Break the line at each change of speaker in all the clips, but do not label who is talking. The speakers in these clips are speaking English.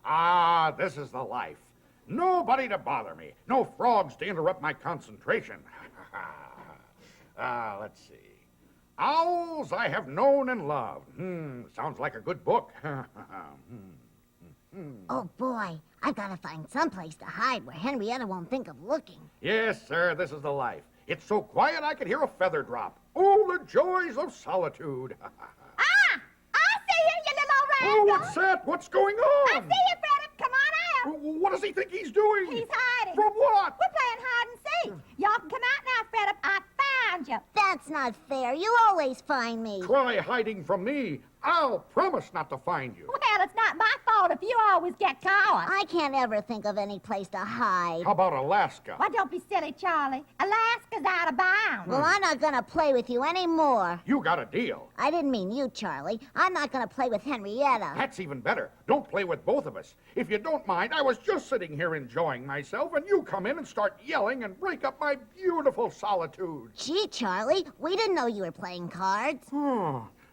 Ah, this is the life. Nobody to bother me. No frogs to interrupt my concentration. Let's see. Owls I have known and loved. Sounds like a good book.
Oh, boy. I've got to find someplace to hide where Henrietta won't think of looking.
Yes, sir, this is the life. It's so quiet I could hear a feather drop. Oh, the joys of solitude.
I see you, you little old rascal.
Oh, what's that? What's going on?
I see you, Freddy. Come on out.
What does he think he's doing?
He's hiding.
From what?
We're playing hide and seek. Y'all can come out now, Freddy. I found you.
That's not fair. You always find me.
Try hiding from me. I'll promise not to find you.
Well, it's not my fault if you always get caught.
I can't ever think of any place to hide.
How about Alaska?
Well, don't be silly, Charlie. Alaska's out of bounds.
Well, I'm not going to play with you anymore.
You got a deal.
I didn't mean you, Charlie. I'm not going to play with Henrietta.
That's even better. Don't play with both of us. If you don't mind, I was just sitting here enjoying myself, and you come in and start yelling and break up my beautiful solitude.
Gee, Charlie, we didn't know you were playing cards.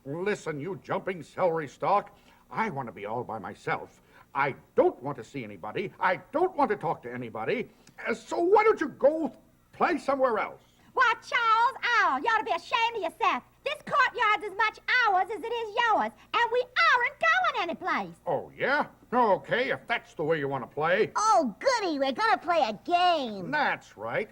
Listen, you jumping celery stalk. I want to be all by myself. I don't want to see anybody. I don't want to talk to anybody. So why don't you go play somewhere else?
Why, Charles Owl, you ought to be ashamed of yourself. This courtyard's as much ours as it is yours, and we aren't going anyplace.
Oh, yeah? Okay, if that's the way you want to play.
Oh, goody, we're going to play a game.
That's right.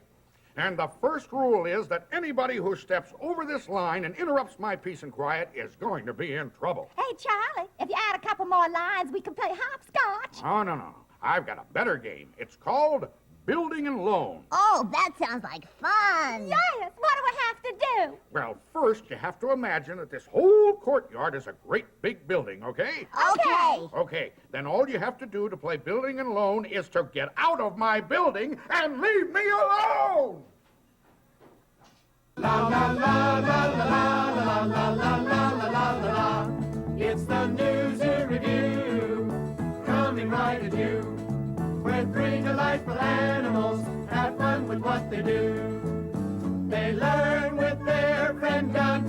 And the first rule is that anybody who steps over this line and interrupts my peace and quiet is going to be in trouble.
Hey, Charlie, if you add a couple more lines, we can play hopscotch.
Oh, no. I've got a better game. It's called Building and Loan.
Oh, that sounds like fun.
Yes, what do we have to do?
Well, first you have to imagine that this whole courtyard is a great big building, okay?
Okay.
Okay, then all you have to do to play Building and Loan is to get out of my building and leave me alone!
La la la la la la la la la la la la la. It's the News and Review, coming right at you. Where three delightful animals have fun with what they do. They learn with their friend Doug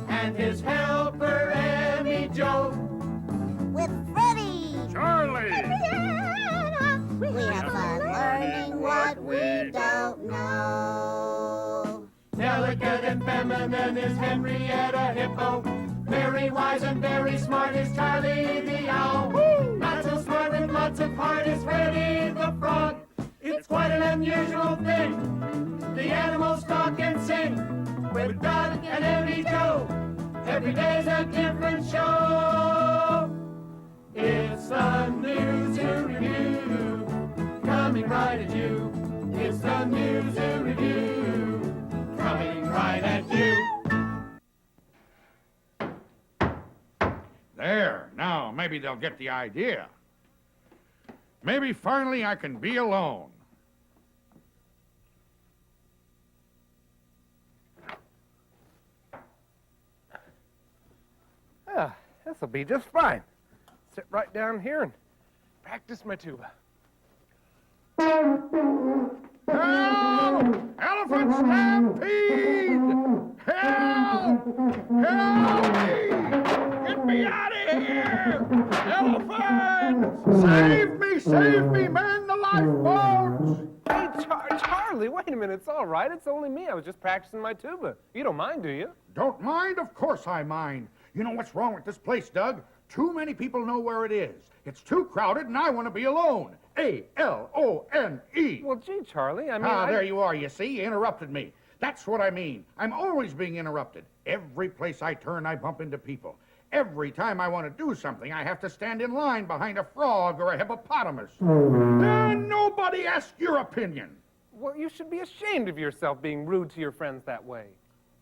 and his helper Emmy Joe.
With Freddie.
Charlie!
We have fun learning what we don't know.
Delicate and feminine is Henrietta Hippo. Very wise and very smart is Charlie the Owl. Not so smart with lots of heart is Freddie the Frog. It's quite an unusual thing. The animals talk and sing with Doug and Emmy Joe. Every day's a different show. It's the News and Review, coming right at you. It's the News and Review, coming right at you.
There, now maybe they'll get the idea. Maybe finally I can be alone.
This'll be just fine. Sit right down here and practice my tuba.
Help! Elephant stampede! Help! Help me! Get me out of here! Elephants! Save me, man! The lifeboats!
Hey, Charlie, wait a minute. It's all right. It's only me. I was just practicing my tuba. You don't mind, do you?
Don't mind? Of course I mind. You know what's wrong with this place, Doug? Too many people know where it is. It's too crowded, and I want to be alone. A-L-O-N-E.
Well, gee, Charlie, I mean...
There you are, you see? You interrupted me. That's what I mean. I'm always being interrupted. Every place I turn, I bump into people. Every time I want to do something, I have to stand in line behind a frog or a hippopotamus. And nobody asked your opinion.
Well, you should be ashamed of yourself being rude to your friends that way.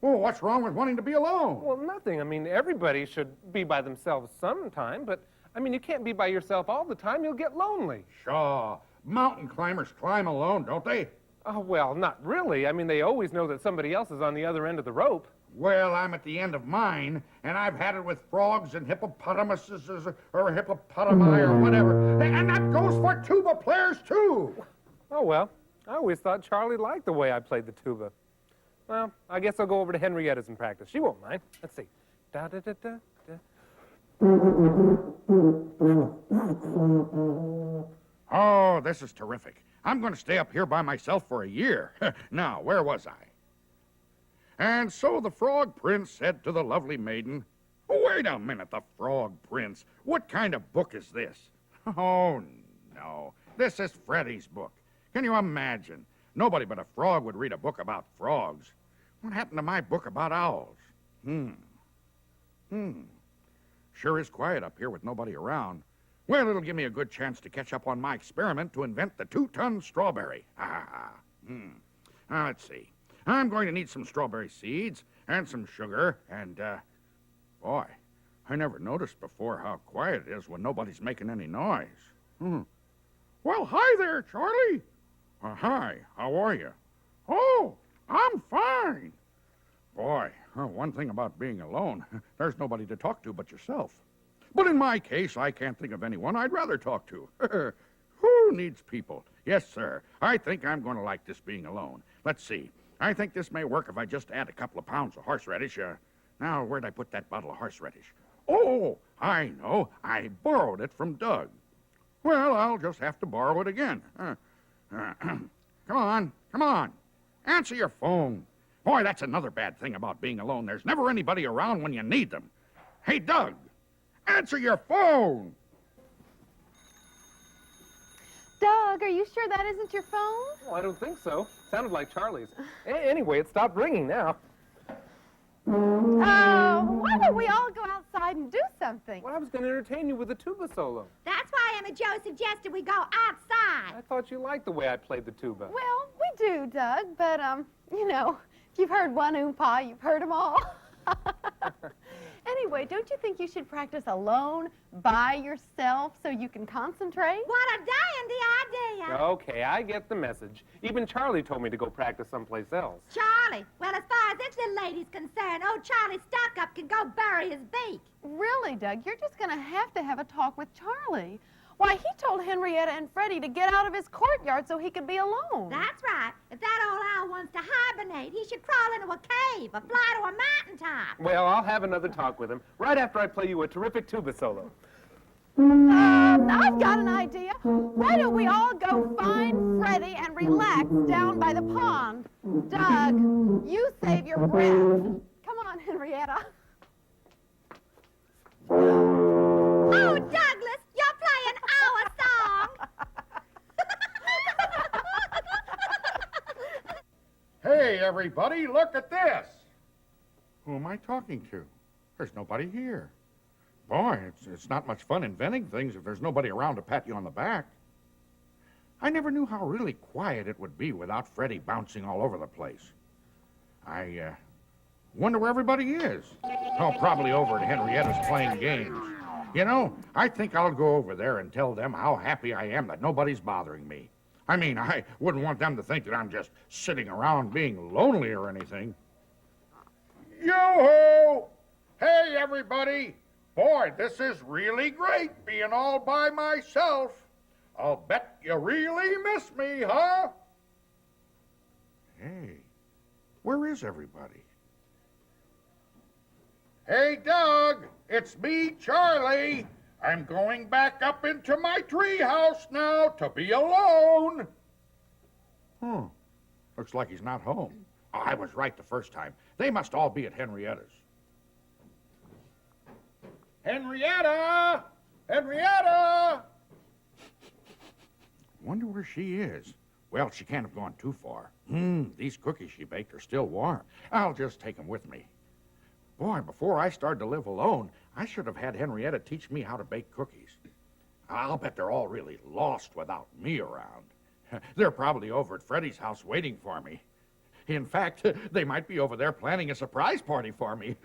Well, what's wrong with wanting to be alone?
Well, nothing. I mean, everybody should be by themselves sometime, but, I mean, you can't be by yourself all the time. You'll get lonely.
Sure. Mountain climbers climb alone, don't they?
Oh, well, not really. I mean, they always know that somebody else is on the other end of the rope.
Well, I'm at the end of mine, and I've had it with frogs and hippopotamuses or hippopotami or whatever. And that goes for tuba players, too.
Oh, well, I always thought Charlie liked the way I played the tuba. Well, I guess I'll go over to Henrietta's and practice. She won't mind. Let's see. Da-da-da-da-da.
Oh, this is terrific. I'm going to stay up here by myself for a year. Now, where was I? And so the Frog Prince said to the lovely maiden, "Wait a minute, the Frog Prince. What kind of book is this?" "Oh, no. This is Freddy's book. Can you imagine? Nobody but a frog would read a book about frogs. What happened to my book about owls? Sure is quiet up here with nobody around. Well, it'll give me a good chance to catch up on my experiment to invent the 2-ton strawberry. Now, let's see. I'm going to need some strawberry seeds and some sugar and, boy, I never noticed before how quiet it is when nobody's making any noise. Well, hi there, Charlie. Hi, how are you? Oh, I'm fine. Boy, one thing about being alone, there's nobody to talk to but yourself. But in my case, I can't think of anyone I'd rather talk to. Who needs people? Yes, sir. I think I'm going to like this being alone. Let's see. I think this may work if I just add a couple of pounds of horseradish. Now, where'd I put that bottle of horseradish? Oh, I know. I borrowed it from Doug. Well, I'll just have to borrow it again. Come on. Answer your phone. Boy, that's another bad thing about being alone. There's never anybody around when you need them. Hey, Doug, answer your phone.
Doug, are you sure that isn't your phone?
Oh, I don't think so. Sounded like Charlie's. Anyway, it stopped ringing now.
Why don't we all go outside and do something?
Well, I was going to entertain you with a tuba solo.
That's why Emma Jo suggested we go outside.
I thought you liked the way I played the tuba.
Well, we do, Doug, but, if you've heard one oompa, you've heard them all. Anyway, don't you think you should practice alone, by yourself, so you can concentrate?
What a dandy idea.
Okay, I get the message. Even Charlie told me to go practice someplace else.
Charlie, well, as far as this little lady's concerned, old Charlie Stuck-Up can go bury his beak.
Really, Doug? You're just going to have a talk with Charlie. Why, he told Henrietta and Freddie to get out of his courtyard so he could be alone.
That's right. If that old owl wants to hibernate, he should crawl into a cave or fly to a mountaintop.
Well, I'll have another talk with him right after I play you a terrific tuba solo.
I've got an idea. Why don't we all go find Freddie and relax down by the pond? Doug, you save your breath. Come on, Henrietta.
Oh, Douglas, you're playing our song.
Hey, everybody, look at this. Who am I talking to? There's nobody here. Boy, it's not much fun inventing things if there's nobody around to pat you on the back. I never knew how really quiet it would be without Freddie bouncing all over the place. I wonder where everybody is. Oh, probably over at Henrietta's playing games. You know, I think I'll go over there and tell them how happy I am that nobody's bothering me. I mean, I wouldn't want them to think that I'm just sitting around being lonely or anything. Yo-ho! Hey, everybody! Boy, this is really great, being all by myself. I'll bet you really miss me, huh? Hey, where is everybody? Hey, Doug, it's me, Charlie. I'm going back up into my treehouse now to be alone. Looks like he's not home. Oh, I was right the first time. They must all be at Henrietta's. Henrietta! Henrietta! Wonder where she is. Well, she can't have gone too far. These cookies she baked are still warm. I'll just take them with me. Boy, before I started to live alone, I should have had Henrietta teach me how to bake cookies. I'll bet they're all really lost without me around. They're probably over at Freddie's house waiting for me. In fact, they might be over there planning a surprise party for me.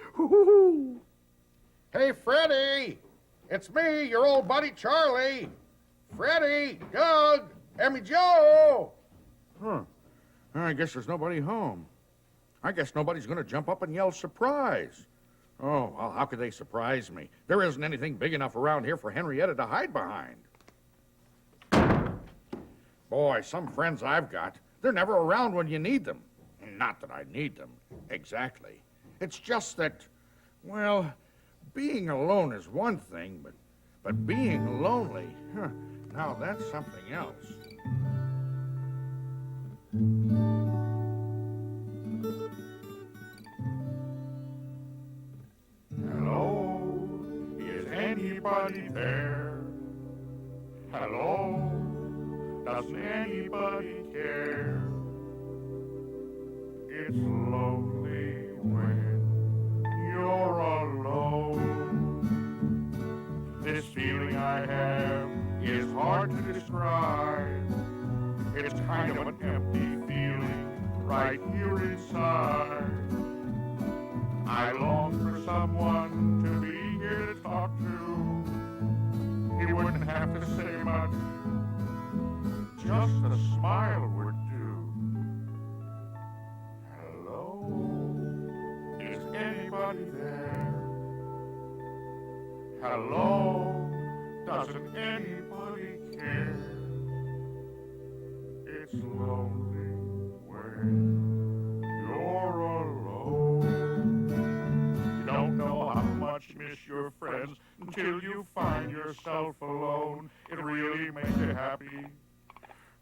Hey, Freddie! It's me, your old buddy Charlie. Freddie, Doug, Emmy Jo! I guess there's nobody home. I guess nobody's going to jump up and yell surprise. Oh, well, how could they surprise me? There isn't anything big enough around here for Henrietta to hide behind. Boy, some friends I've got, they're never around when you need them. Not that I need them, exactly. It's just that, well, being alone is one thing, but being lonely, now that's something else. Hello, is anybody there? Hello, does anybody care? It's lonely when you're alone. This feeling I have is hard to describe. It's kind of an empty feeling right here inside. I long for someone to be here to talk to. He wouldn't have to say much, just a smile would do. Hello, is anybody there? Hello, doesn't anybody care? It's lonely when you're alone. You don't know how much you miss your friends until you find yourself alone. It really makes you happy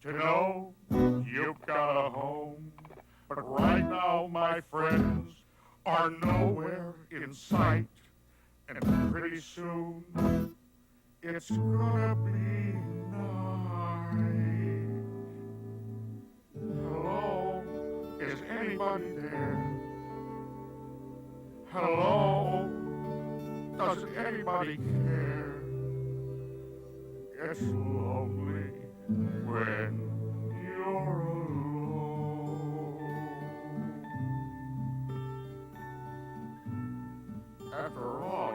to know you've got a home. But right now, my friends are nowhere in sight. And pretty soon, it's gonna be night. Hello, is anybody there? Hello, does anybody care? It's lonely when you're alone. After all,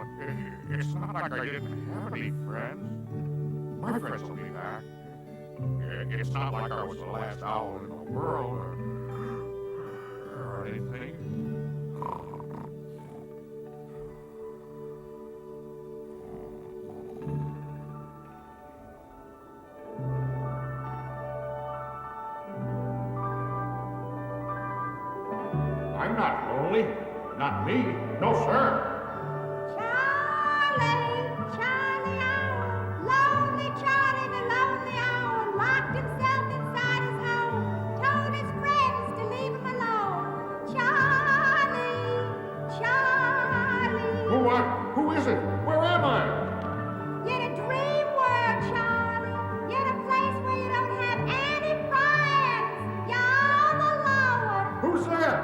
it's not like I didn't have any friends. My friends will be back. It's not like I was the last owl in the world or anything. I'm not lonely. Not me. No, sir.
Charlie, Charlie Owl, lonely Charlie, the lonely owl, locked himself inside his hole, told his friends to leave him alone. Charlie, Charlie.
Who are? Who is it? Where am I?
You're in a dream world, Charlie. You're in a place where you don't have any friends. You're all alone.
Who's that?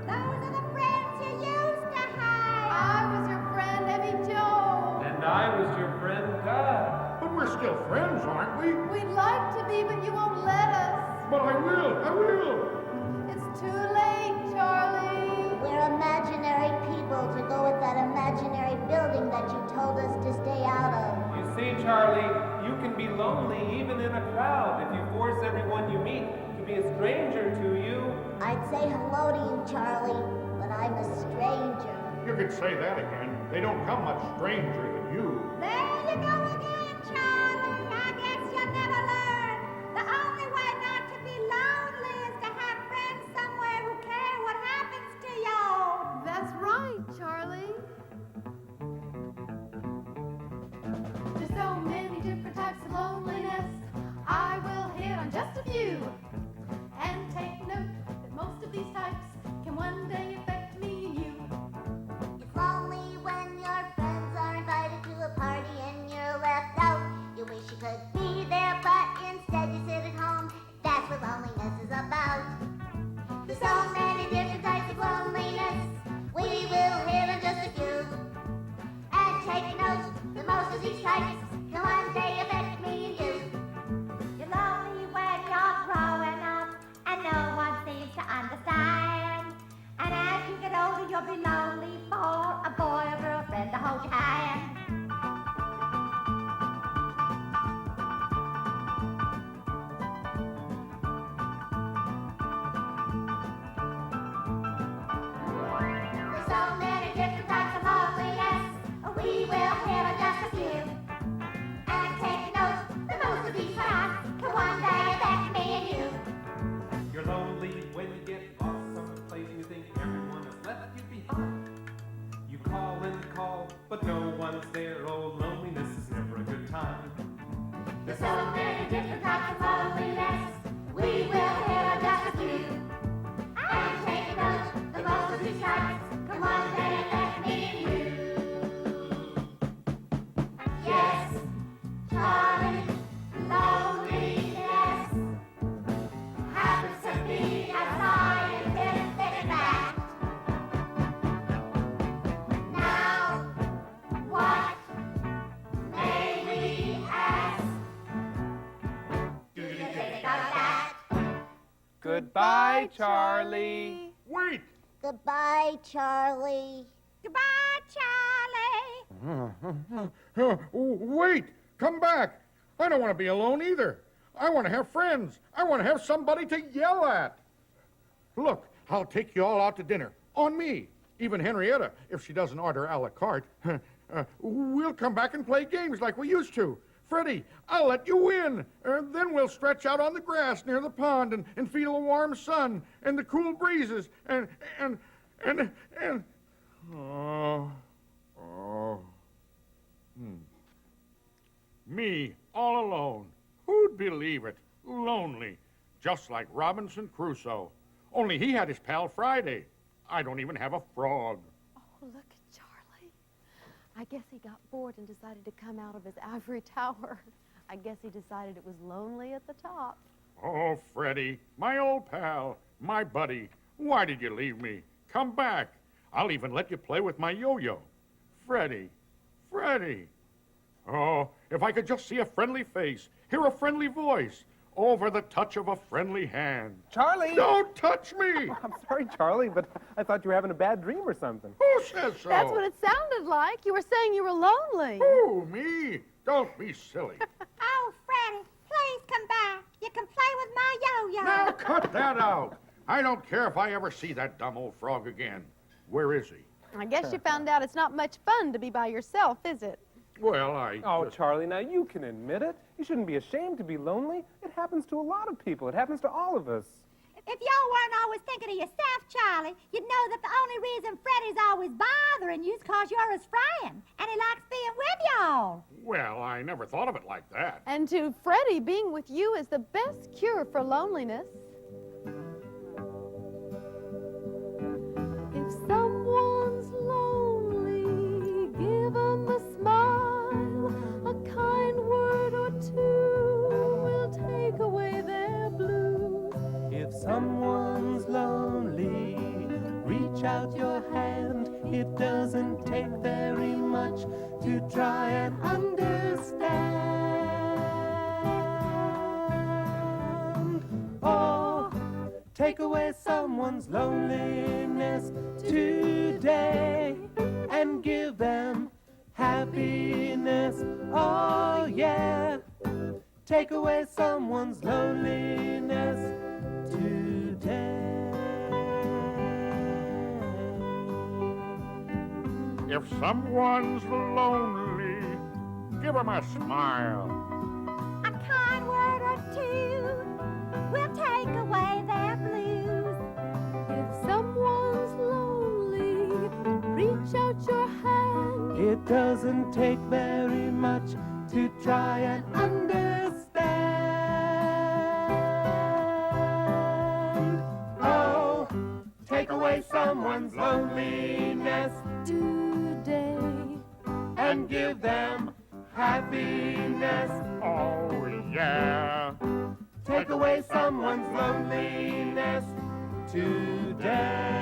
Those are the friends you used to have.
I was your friend, Emmy Joe.
And I was your friend, Doug.
But we're still friends, aren't we?
We'd like to be, but you won't let us.
But I will. I will.
It's too late, Charlie.
We're imaginary people to go with that imaginary building that you told us to stay out of.
You see, Charlie, you can be lonely even in a crowd if you force everyone you meet to be a stranger to you.
I'd say hello to you, Charlie, but I'm a stranger.
You could say that again. They don't come much stranger than you.
There you go again, Charlie. I guess you'll never learn. The only way not to be lonely is to have friends somewhere who care what happens to you.
That's right, Charlie. There's so many different types of loneliness. I will hit on just a few. And take note that most of these types can one day affect me and you.
It's lonely when your friends are invited to a party and you're left out. You wish you could be there, but instead you sit at home. That's what loneliness is about. There's so many different types of loneliness. We will hit on just a few. And take note that most of these types can one day affect me and you.
You're lonely when you're growing up and no one seems to understand. And as you get older, you'll be lonely for a boy or girlfriend to hold your hand.
There's so many different types of loneliness. We will hit on just a few. And take note that most of these types can one day affect me and you.
You're lonely when you get lost someplace and you think everyone has left you behind. You call and call, but
There's so many different types of loneliness. We will hit on just a few. And take note that most of these types come one day affect me and you. Yes, Charlie, loneliness happens to be a scientific fact. Now, what may we ask? Do you think of that?
Goodbye, Charlie.
Wait!
Goodbye, Charlie.
Goodbye, Charlie.
Wait! Come back! I don't want to be alone either. I want to have friends. I want to have somebody to yell at. Look, I'll take you all out to dinner. On me. Even Henrietta, if she doesn't order a la carte. We'll come back and play games like we used to. Freddie, I'll let you win. Then we'll stretch out on the grass near the pond and feel the warm sun and the cool breezes and Me, all alone. Who'd believe it? Lonely. Just like Robinson Crusoe. Only he had his pal Friday. I don't even have a frog.
Oh, look at Charlie. I guess he got bored and decided to come out of his ivory tower. I guess he decided it was lonely at the top.
Oh, Freddie, my old pal, my buddy, why did you leave me? Come back. I'll even let you play with my yo-yo. Freddie, Freddie. Oh, if I could just see a friendly face, hear a friendly voice, over the touch of a friendly hand.
Charlie!
Don't touch me!
I'm sorry, Charlie, but I thought you were having a bad dream or something.
Who says so?
That's what it sounded like. You were saying you were lonely.
Who, me? Don't be silly.
Oh, Freddie, please come back. You can play with my yo-yo.
Now cut that out. I don't care if I ever see that dumb old frog again. Where is he?
I guess you found out it's not much fun to be by yourself, is it?
Well,
Oh, Charlie, now you can admit it. You shouldn't be ashamed to be lonely. It happens to a lot of people. It happens to all of us.
If y'all weren't always thinking of yourself, Charlie, you'd know that the only reason Freddie's always bothering you is because you're his friend, and he likes being with y'all.
Well, I never thought of it like that.
And to Freddie, being with you is the best cure for loneliness. If someone's lonely, give 'em a smile, a kind word or two will take away their blues.
If someone's lonely, reach out your hand. It doesn't take very much to try and understand. Oh, take away someone's loneliness today and give them happiness. Oh, yeah. Take away someone's loneliness today.
If someone's lonely, give him a smile.
A kind word or two will take away their blues.
If someone's lonely, reach out your hand.
It doesn't take very much to try and understand. Oh, take away someone's loneliness
Today,
and give them happiness.
Oh, yeah.
Take away someone's loneliness today.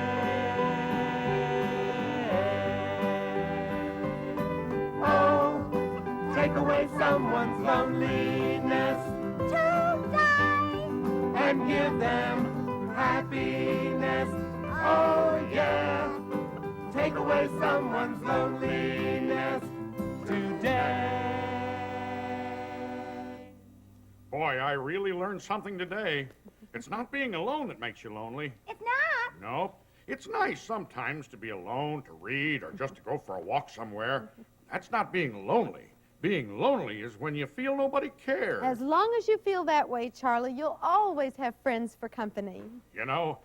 Oh, take away someone's loneliness
Today,
and give them happiness. Oh, yeah. Take away someone's loneliness today.
Boy, I really learned something today. It's not being alone that makes you lonely.
it's not.
No. It's nice sometimes to be alone, to read, or just to go for a walk somewhere. That's not being lonely. Being lonely is when you feel nobody cares.
as long as you feel that way, Charlie, you'll always have friends for company.
You know,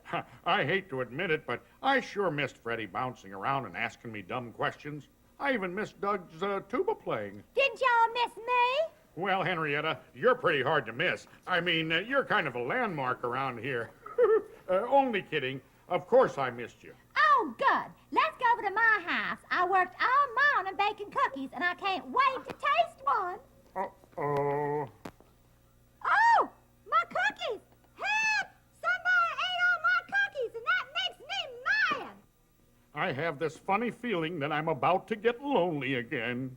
I hate to admit it, but I sure missed Freddie bouncing around and asking me dumb questions. I even missed Doug's tuba playing.
Didn't y'all miss me?
Well, Henrietta, you're pretty hard to miss. I mean, you're kind of a landmark around here. Only kidding. Of course I missed you.
Oh, good. Let's go over to my house. I worked all morning baking cookies, and I can't wait to taste one.
Uh-oh.
Oh, my cookies! Help! Somebody ate all my cookies, and that makes me mad.
I have this funny feeling that I'm about to get lonely again.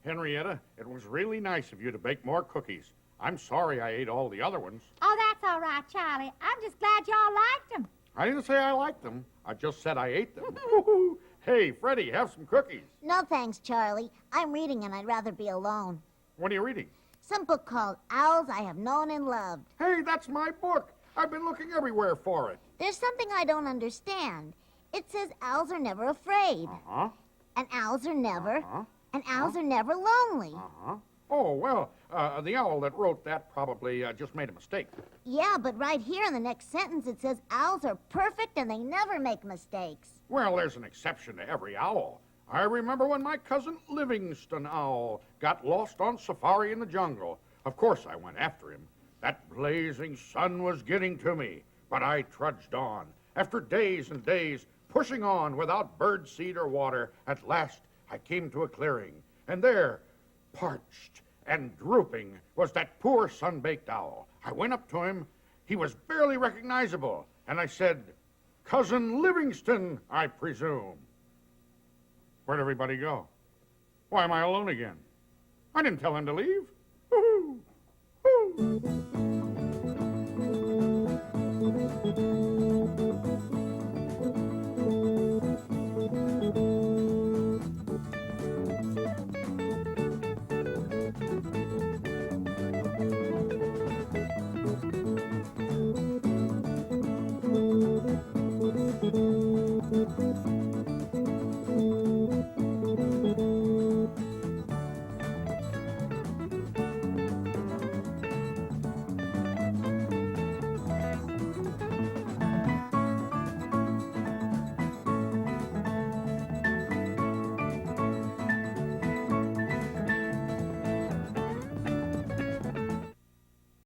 Henrietta, it was really nice of you to bake more cookies. I'm sorry I ate all the other ones.
Oh, that's all right, Charlie. I'm just glad y'all liked them.
I didn't say I liked them. I just said I ate them. Hey, Freddie, have some cookies.
No thanks, Charlie. I'm reading and I'd rather be alone.
What are you reading?
Some book called Owls I Have Known and Loved.
Hey, that's my book. I've been looking everywhere for it.
There's something I don't understand. It says owls are never afraid.
Uh-huh.
And owls are never.
Uh-huh.
And owls are never lonely.
Uh-huh. Oh, well, the owl that wrote that probably just made a mistake.
Yeah, but right here in the next sentence it says owls are perfect and they never make mistakes.
Well, there's an exception to every owl. I remember when my cousin Livingston Owl got lost on safari in the jungle. Of course I went after him. That blazing sun was getting to me, but I trudged on. After days and days, pushing on without bird seed or water, at last I came to a clearing, and there, parched and drooping, was that poor sun-baked owl. I went up to him. He was barely recognizable, and I said, "Cousin Livingston, I presume." Where'd everybody go? Why am I alone again? I didn't tell him to leave.